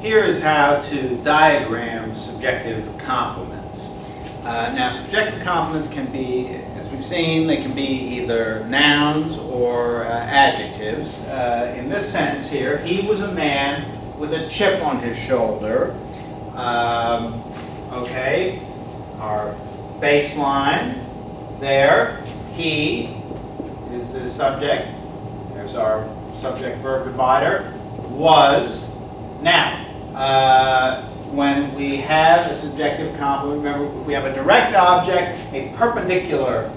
here is how to diagram subjective complements. Now, subjective complements can be, as we've seen, they can be either nouns or adjectives. In this sentence here, he was a man with a chip on his shoulder. Okay, our baseline there. He is the subject. There's our subject-verb divider. Was. Now, when we have a subjective complement, remember, if we have a direct object, a perpendicular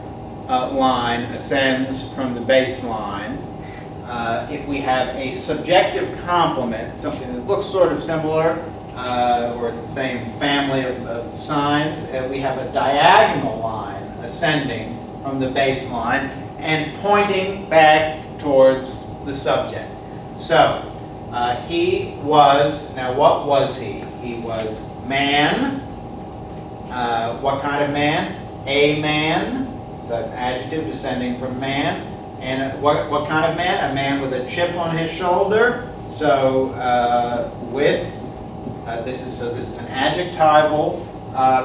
line ascends from the baseline. If we have a subjective complement, something that looks sort of similar, or it's the same family of signs, we have a diagonal line ascending from the baseline and pointing back towards the subject. So, he was, now what was he? He was man. What kind of man? A man. So that's adjective descending from man. And what kind of man? A man with a chip on his shoulder. So this is an adjectival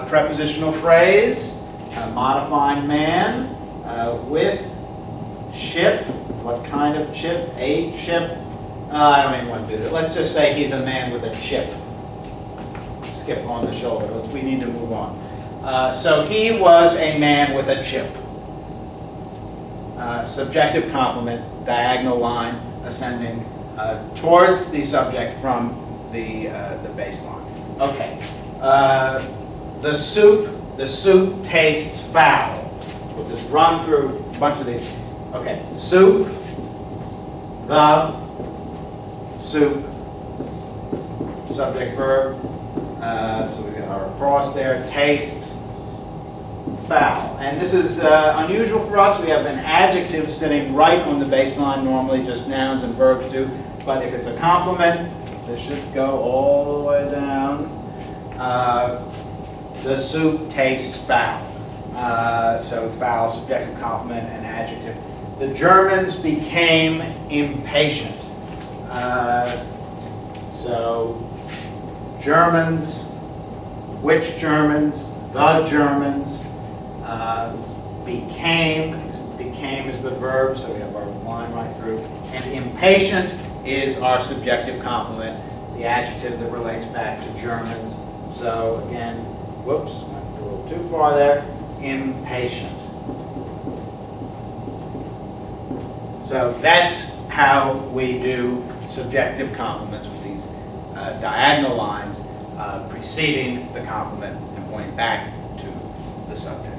prepositional phrase, modifying man, with chip. What kind of chip? A chip. I don't even want to do that. Let's just say he's a man with a chip. Skip on the shoulder. We need to move on. So he was a man with a chip. Subjective complement, diagonal line ascending towards the subject from the baseline. Okay. The soup tastes foul. We'll just run through a bunch of these. Okay. Soup. The soup. Subject verb. So we got our cross there. Tastes foul. And this is unusual for us. We have an adjective sitting right on the baseline. Normally just nouns and verbs do. But if it's a complement, this should go all the way down. The soup tastes foul. So foul, subjective complement, and adjective. The Germans became impatient. So Germans, which Germans, the Germans, became is the verb, so we have our line right through, and impatient is our subjective complement, the adjective that relates back to Germans. So again, whoops, I went a little too far there, impatient. So that's how we do subjective complements with these diagonal lines preceding the complement and pointing back to the subject.